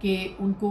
کہ ان کو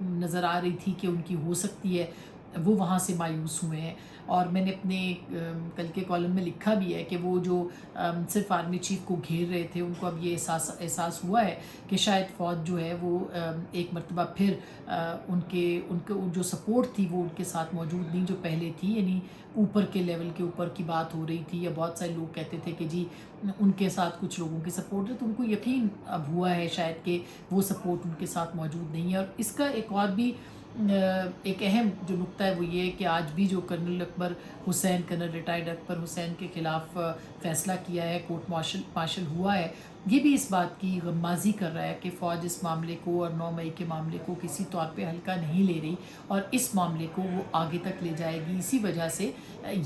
نظر آ رہی تھی کہ ان کی ہو سکتی ہے، وہ وہاں سے مایوس ہوئے ہیں. اور میں نے اپنے کل کے کالم میں لکھا بھی ہے کہ وہ جو صرف آرمی چیف کو گھیر رہے تھے، ان کو اب یہ احساس ہوا ہے کہ شاید فوج جو ہے وہ ایک مرتبہ پھر ان کو جو سپورٹ تھی وہ ان کے ساتھ موجود نہیں جو پہلے تھی. یعنی اوپر کے لیول کے اوپر کی بات ہو رہی تھی، یا بہت سارے لوگ کہتے تھے کہ جی ان کے ساتھ کچھ لوگوں کی سپورٹ ہے، تو ان کو یقین اب ہوا ہے شاید کہ وہ سپورٹ ان کے ساتھ موجود نہیں ہے. اور اس کا ایک اور بھی ایک اہم جو نقطہ ہے وہ یہ ہے کہ آج بھی جو کرنل ریٹائرڈ اکبر حسین کے خلاف فیصلہ کیا ہے، کورٹ مارشل ہوا ہے، یہ بھی اس بات کی غمازی کر رہا ہے کہ فوج اس معاملے کو اور 9 مئی کے معاملے کو کسی طور پہ ہلکا نہیں لے رہی، اور اس معاملے کو وہ آگے تک لے جائے گی. اسی وجہ سے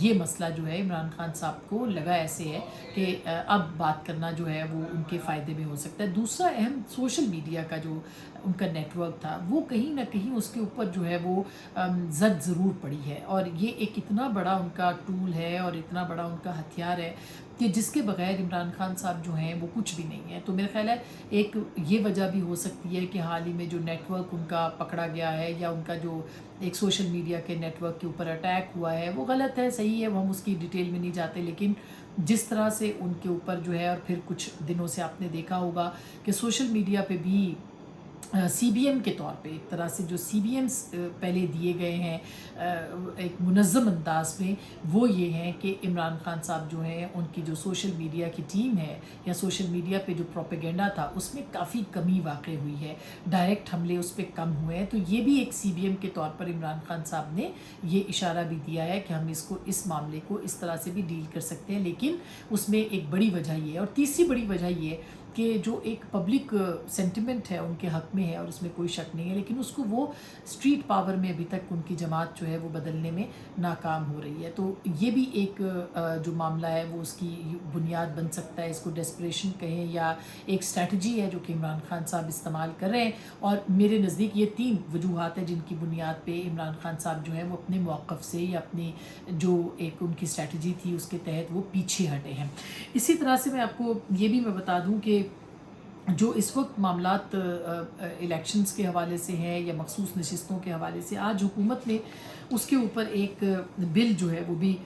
یہ مسئلہ جو ہے عمران خان صاحب کو لگا ایسے ہے کہ اب بات کرنا جو ہے وہ ان کے فائدے میں ہو سکتا ہے. دوسرا اہم سوشل میڈیا کا جو ان کا نیٹ ورک تھا، وہ کہیں نہ کہیں اس کے اوپر جو ہے وہ زد ضرور پڑی ہے، اور یہ ایک اتنا بڑا ان کا ٹول ہے اور اتنا بڑا ان کا ہتھیار ہے کہ جس کے بغیر عمران خان صاحب جو ہیں وہ کچھ بھی نہیں ہے. تو میرا خیال ہے ایک یہ وجہ بھی ہو سکتی ہے کہ حال ہی میں جو نیٹ ورک ان کا پکڑا گیا ہے، یا ان کا جو ایک سوشل میڈیا کے نیٹ ورک کے اوپر اٹیک ہوا ہے، وہ غلط ہے، صحیح ہے، وہ ہم اس کی ڈیٹیل میں نہیں جاتے، لیکن جس طرح سے ان کے اوپر جو ہے، اور پھر کچھ دنوں سے آپ نے دیکھا ہوگا کہ سوشل میڈیا پہ بھی سی بی ایم کے طور پہ ایک طرح سے جو سی بی ایمز پہلے دیے گئے ہیں ایک منظم انداز میں، وہ یہ ہیں کہ عمران خان صاحب جو ہیں ان کی جو سوشل میڈیا کی ٹیم ہے، یا سوشل میڈیا پہ جو پروپیگنڈا تھا، اس میں کافی کمی واقع ہوئی ہے، ڈائریکٹ حملے اس پہ کم ہوئے ہیں. تو یہ بھی ایک سی بی ایم کے طور پر عمران خان صاحب نے یہ اشارہ بھی دیا ہے کہ ہم اس معاملے کو اس طرح سے بھی ڈیل کر سکتے ہیں. لیکن اس میں ایک بڑی وجہ یہ ہے، اور تیسری بڑی وجہ یہ ہے کہ جو ایک پبلک سینٹیمنٹ ہے ان کے حق میں ہے، اور اس میں کوئی شک نہیں ہے، لیکن اس کو وہ اسٹریٹ پاور میں ابھی تک ان کی جماعت جو ہے وہ بدلنے میں ناکام ہو رہی ہے. تو یہ بھی ایک جو معاملہ ہے وہ اس کی بنیاد بن سکتا ہے. اس کو ڈیسپریشن کہیں یا ایک اسٹریٹجی ہے جو کہ عمران خان صاحب استعمال کر رہے ہیں، اور میرے نزدیک یہ 3 وجوہات ہیں جن کی بنیاد پہ عمران خان صاحب جو ہے وہ اپنے موقف سے یا اپنی جو ایک ان کی اسٹریٹجی تھی اس کے تحت وہ پیچھے ہٹے ہیں. اسی طرح سے میں آپ کو یہ بھی میں بتا دوں کہ جو اس وقت معاملات الیکشنز کے حوالے سے ہیں یا مخصوص نشستوں کے حوالے سے، آج حکومت نے اس کے اوپر ایک بل جو ہے وہ بھی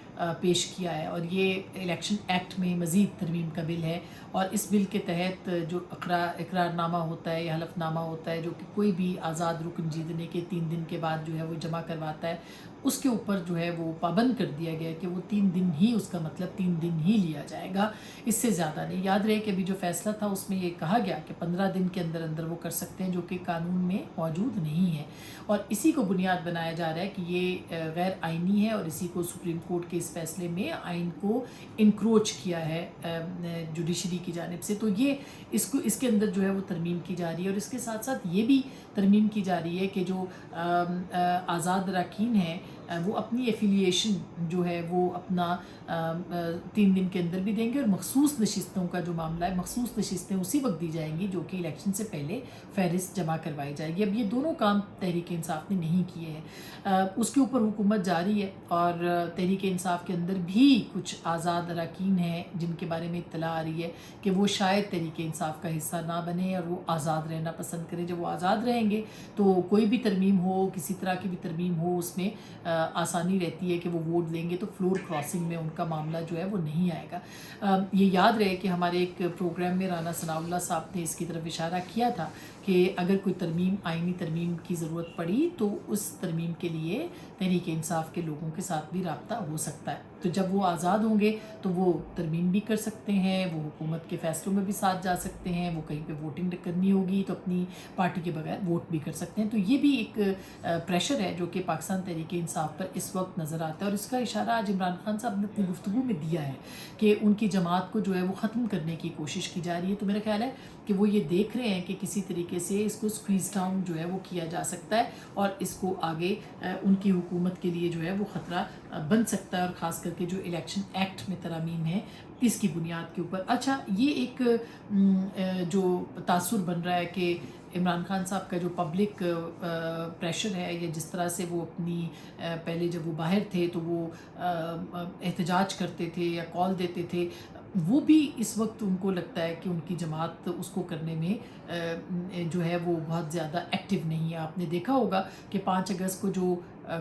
پیش کیا ہے، اور یہ الیکشن ایکٹ میں مزید ترمیم کا بل ہے. اور اس بل کے تحت جو اقرار نامہ ہوتا ہے یا حلف نامہ ہوتا ہے جو کہ کوئی بھی آزاد رکن جیتنے کے 3 دن کے بعد جو ہے وہ جمع کرواتا ہے، اس کے اوپر جو ہے وہ پابند کر دیا گیا کہ وہ 3 دن ہی، اس کا مطلب 3 دن ہی لیا جائے گا، اس سے زیادہ نہیں. یاد رہے کہ ابھی جو فیصلہ تھا اس میں یہ کہا گیا کہ 15 دن کے اندر اندر وہ کر سکتے ہیں، جو کہ قانون میں موجود نہیں ہے، اور اسی کو بنیاد بنایا جا رہا ہے کہ یہ غیر آئینی ہے، اور اسی کو سپریم کورٹ کے اس فیصلے میں آئین کو انکروچ کیا ہے جوڈیشری کی جانب سے. تو یہ اس کے اندر جو ہے وہ ترمیم کی جا رہی ہے، اور اس کے ساتھ ساتھ یہ بھی ترمیم کی جا رہی ہے کہ جو آزاد اراکین ہیں وہ اپنی ایفیلیشن جو ہے وہ اپنا 3 دن کے اندر بھی دیں گے، اور مخصوص نشستوں کا جو معاملہ ہے، مخصوص نشستیں اسی وقت دی جائیں گی جو کہ الیکشن سے پہلے فہرست جمع کروائی جائے گی. اب یہ دونوں کام تحریک انصاف نے نہیں کیے ہیں، اس کے اوپر حکومت جاری ہے، اور تحریک انصاف کے اندر بھی کچھ آزاد اراکین ہیں جن کے بارے میں اطلاع آ رہی ہے کہ وہ شاید تحریک انصاف کا حصہ نہ بنے اور وہ آزاد رہنا پسند کریں. جب وہ آزاد رہیں گے تو کوئی بھی ترمیم ہو، کسی طرح کی بھی ترمیم ہو، اس میں آسانی رہتی ہے کہ وہ ووٹ دیں گے تو فلور کراسنگ میں ان کا معاملہ جو ہے وہ نہیں آئے گا. یہ یاد رہے کہ ہمارے ایک پروگرام میں رانا ثناء اللہ صاحب نے اس کی طرف اشارہ کیا تھا کہ اگر کوئی ترمیم، آئینی ترمیم کی ضرورت پڑی تو اس ترمیم کے لیے تحریک انصاف کے لوگوں کے ساتھ بھی رابطہ ہو سکتا ہے. تو جب وہ آزاد ہوں گے تو وہ ترمیم بھی کر سکتے ہیں، وہ حکومت کے فیصلوں میں بھی ساتھ جا سکتے ہیں، وہ کہیں پہ ووٹنگ کرنی ہوگی تو اپنی پارٹی کے بغیر ووٹ بھی کر سکتے ہیں. تو یہ بھی ایک پریشر ہے جو کہ پاکستان تحریک انصاف پر اس وقت نظر آتا ہے، اور اس کا اشارہ آج عمران خان صاحب نے اپنی گفتگو میں دیا ہے کہ ان کی جماعت کو جو ہے وہ ختم کرنے کی کوشش کی جا رہی ہے. تو میرا خیال ہے کہ وہ یہ دیکھ رہے ہیں کہ کسی طریقے سے اس کو اسکویز ڈاؤن جو ہے وہ کیا جا سکتا ہے، اور اس کو آگے ان کی حکومت کے لیے جو ہے وہ خطرہ بن سکتا ہے، اور خاص کر کے جو الیکشن ایکٹ میں ترامیم ہے اس کی بنیاد کے اوپر. اچھا، یہ ایک جو تاثر بن رہا ہے کہ عمران خان صاحب کا جو پبلک پریشر ہے، یا جس طرح سے وہ اپنی پہلے جب وہ باہر تھے تو وہ احتجاج کرتے تھے یا کال دیتے تھے، وہ بھی اس وقت ان کو لگتا ہے کہ ان کی جماعت اس کو کرنے میں جو ہے وہ بہت زیادہ ایکٹیو نہیں ہے. آپ نے دیکھا ہوگا کہ 5 اگست کو جو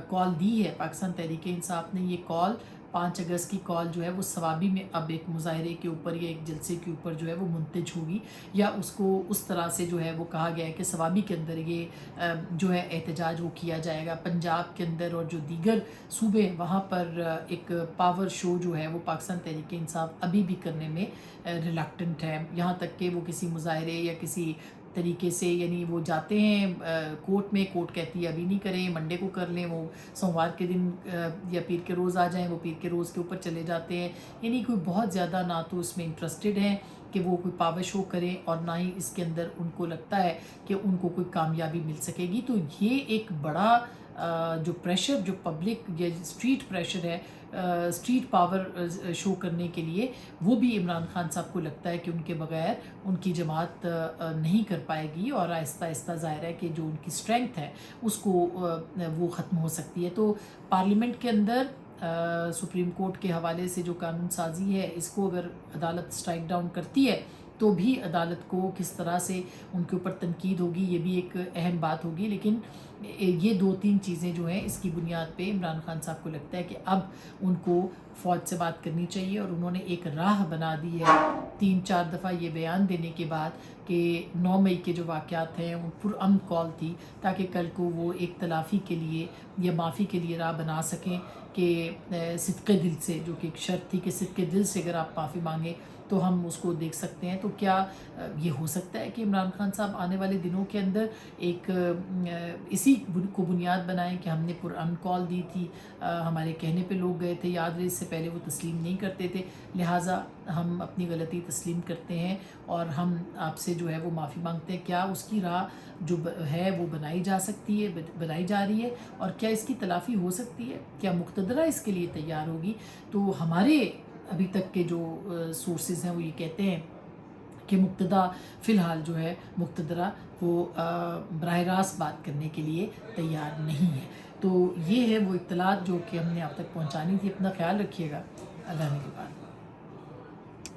کال دی ہے پاکستان تحریک انصاف نے، یہ کال 5 اگست کی کال جو ہے وہ ثوابی میں اب ایک مظاہرے کے اوپر یا ایک جلسے کے اوپر جو ہے وہ منتج ہوگی، یا اس کو اس طرح سے جو ہے وہ کہا گیا ہے کہ ثوابی کے اندر یہ جو ہے احتجاج وہ کیا جائے گا. پنجاب کے اندر اور جو دیگر صوبے وہاں پر ایک پاور شو جو ہے وہ پاکستان تحریک انصاف ابھی بھی کرنے میں ریلکٹنٹ ہے، یہاں تک کہ وہ کسی مظاہرے یا کسی طریقے سے، یعنی وہ جاتے ہیں کورٹ میں، کورٹ کہتی ہے ابھی نہیں کریں، منڈے کو کر لیں، وہ سوموار کے دن یا پیر کے روز آ جائیں، وہ پیر کے روز کے اوپر چلے جاتے ہیں. یعنی کوئی بہت زیادہ نہ تو اس میں انٹرسٹڈ ہیں کہ وہ کوئی پاور شو کریں، اور نہ ہی اس کے اندر ان کو لگتا ہے کہ ان کو کوئی کامیابی مل سکے گی. تو یہ ایک بڑا جو پریشر، جو پبلک یا اسٹریٹ پریشر ہے اسٹریٹ پاور شو کرنے کے لیے، وہ بھی عمران خان صاحب کو لگتا ہے کہ ان کے بغیر ان کی جماعت نہیں کر پائے گی، اور آہستہ آہستہ ظاہر ہے کہ جو ان کی اسٹرینگتھ ہے اس کو وہ ختم ہو سکتی ہے. تو پارلیمنٹ کے اندر سپریم کورٹ کے حوالے سے جو قانون سازی ہے، اس کو اگر عدالت اسٹرائک ڈاؤن کرتی ہے تو بھی عدالت کو کس طرح سے ان کے اوپر تنقید ہوگی، یہ بھی ایک اہم بات ہوگی. لیکن یہ 2-3 چیزیں جو ہیں اس کی بنیاد پہ عمران خان صاحب کو لگتا ہے کہ اب ان کو فوج سے بات کرنی چاہیے، اور انہوں نے ایک راہ بنا دی ہے 3-4 دفعہ یہ بیان دینے کے بعد کہ 9 مئی کے جو واقعات ہیں وہ پرامن کال تھی، تاکہ کل کو وہ ایک تلافی کے لیے یا معافی کے لیے راہ بنا سکیں کہ صدقے دل سے، جو کہ ایک شرط تھی کہ صدقے دل سے اگر آپ معافی مانگیں تو ہم اس کو دیکھ سکتے ہیں. تو کیا یہ ہو سکتا ہے کہ عمران خان صاحب آنے والے دنوں کے اندر ایک اسی کو بنیاد بنائیں کہ ہم نے پرامن کال دی تھی، ہمارے کہنے پہ لوگ گئے تھے، یاد رہے اس سے پہلے وہ تسلیم نہیں کرتے تھے، لہٰذا ہم اپنی غلطی تسلیم کرتے ہیں اور ہم آپ سے جو ہے وہ معافی مانگتے ہیں. کیا اس کی راہ جو ہے وہ بنائی جا سکتی ہے، بنائی جا رہی ہے، اور کیا اس کی تلافی ہو سکتی ہے؟ کیا مقتدرہ اس کے لیے تیار ہوگی؟ تو ہمارے ابھی تک کے جو سورسز ہیں وہ یہ کہتے ہیں کہ مقتدہ فی الحال جو ہے مقتدرہ وہ براہ راست بات کرنے کے لیے تیار نہیں ہے. تو یہ ہے وہ اطلاعات جو کہ ہم نے آپ تک پہنچانی تھی. اپنا خیال رکھیے گا. اللہ نے کے بعد.